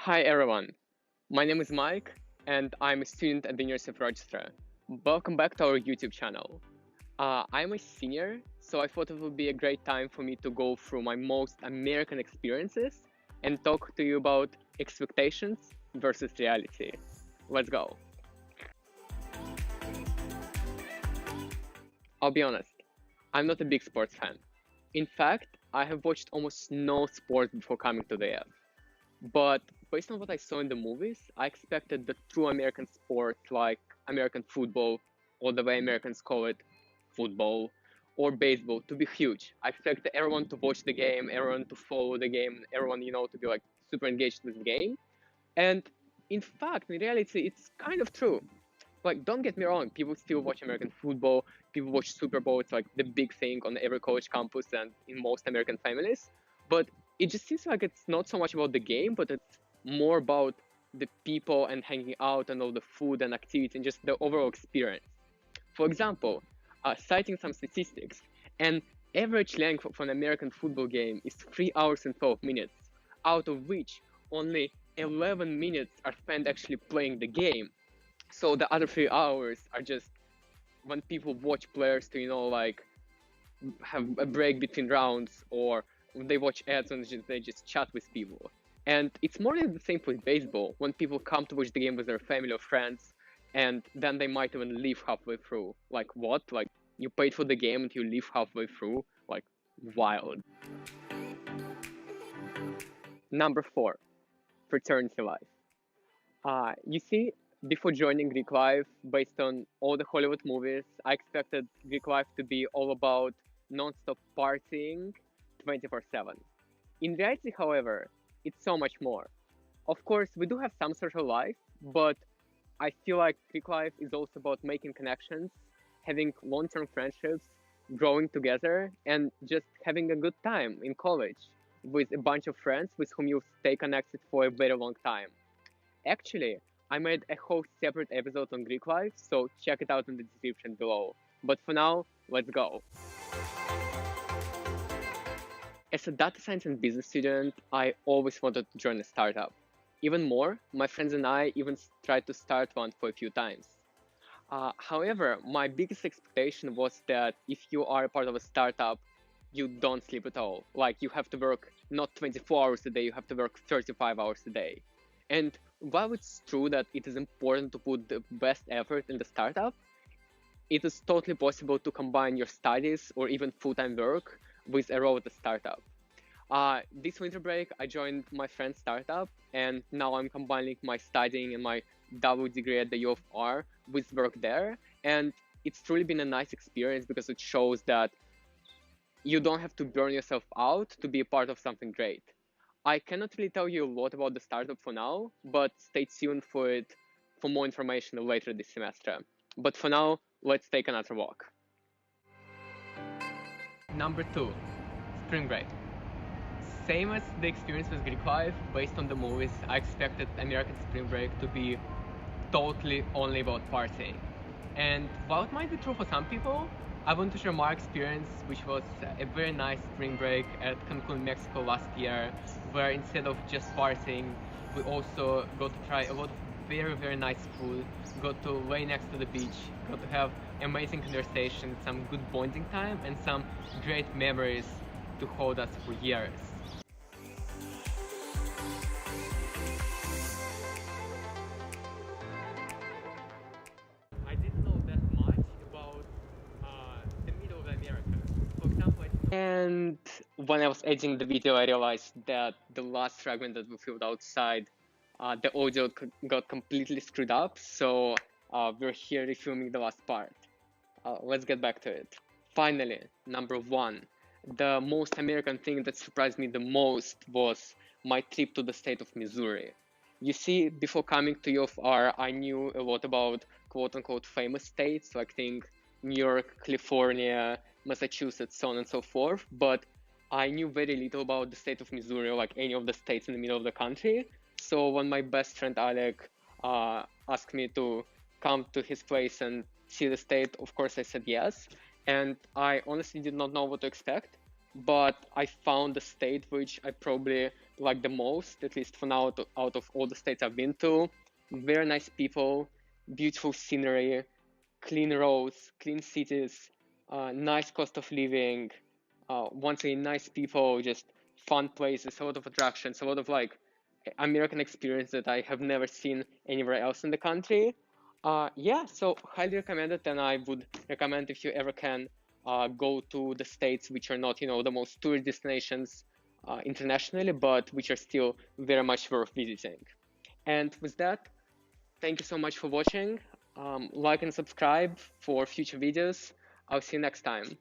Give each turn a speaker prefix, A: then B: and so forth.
A: Hi everyone, my name is Mike and I'm a student at the University of Rochester. Welcome back to our YouTube channel. I'm a senior, so I thought it would be a great time for me to go through my most American experiences and talk to you about expectations versus reality. Let's go. I'll be honest, I'm not a big sports fan. In fact, I have watched almost no sports before coming to the F. But based on what I saw in the movies, I expected the true American sport like American football, or the way Americans call it, football, or baseball, to be huge. I expected everyone to watch the game, everyone to follow the game, everyone, to be like super engaged with the game. And in fact, in reality, it's kind of true. Like, don't get me wrong, people still watch American football, people watch Super Bowl, it's like the big thing on every college campus and in most American families. But it just seems like it's not so much about the game, but it's more about the people and hanging out and all the food and activities and just the overall experience. For example, citing some statistics, an average length of an American football game is 3 hours and 12 minutes, out of which only 11 minutes are spent actually playing the game. So the other 3 hours are just when people watch players to, have a break between rounds, or they watch ads and they just chat with people. And it's more than the same with baseball, when people come to watch the game with their family or friends, and then they might even leave halfway through. Like, what? Like, you paid for the game and you leave halfway through? Like, wild. Number 4, fraternity life. You see, before joining Greek life, based on all the Hollywood movies, I expected Greek life to be all about non-stop partying 24/7. In reality, however, it's so much more. Of course, we do have some social life, but I feel like Greek life is also about making connections, having long-term friendships, growing together, and just having a good time in college with a bunch of friends with whom you'll stay connected for a very long time. Actually, I made a whole separate episode on Greek life, so check it out in the description below. But for now, let's go. As a data science and business student, I always wanted to join a startup. Even more, my friends and I even tried to start one for a few times. However, my biggest expectation was that if you are a part of a startup, you don't sleep at all. Like, you have to work not 24 hours a day, you have to work 35 hours a day. And while it's true that it is important to put the best effort in the startup, it is totally possible to combine your studies or even full-time work with a role at the startup. This winter break, I joined my friend's startup, and now I'm combining my studying and my double degree at the U of R with work there. And it's truly been a nice experience because it shows that you don't have to burn yourself out to be a part of something great. I cannot really tell you a lot about the startup for now, but stay tuned for it for more information later this semester. But for now, let's take another walk. Number 2, spring break. Same as the experience with Greek life, based on the movies, I expected American spring break to be totally only about partying. And while it might be true for some people, I want to share my experience, which was a very nice spring break at Cancun, Mexico last year, where instead of just partying, we also got to try a lot of very, very nice food, got to lay next to the beach, got to have amazing conversations, some good bonding time, and some great memories to hold us for years. I didn't know that much about the middle of America. For example, and when I was editing the video, I realized that the last fragment that we filmed outside, the audio got completely screwed up, so we're here refilming the last part. Let's get back to it. Finally, number 1. The most American thing that surprised me the most was my trip to the state of Missouri. You see, before coming to U of R, I knew a lot about quote-unquote famous states, like think New York, California, Massachusetts, so on and so forth, but I knew very little about the state of Missouri, like any of the states in the middle of the country. So when my best friend Alec asked me to come to his place and see the state, of course I said yes. And I honestly did not know what to expect, but I found a state which I probably like the most, at least for now, out of all the states I've been to. Very nice people, beautiful scenery, clean roads, clean cities, nice cost of living, once again, nice people, just fun places, a lot of attractions, a lot of like American experience that I have never seen anywhere else in the country. Yeah, so highly recommend it, and I would recommend if you ever can go to the states which are not, the most tourist destinations internationally, but which are still very much worth visiting. And with that, thank you so much for watching. Like and subscribe for future videos. I'll see you next time.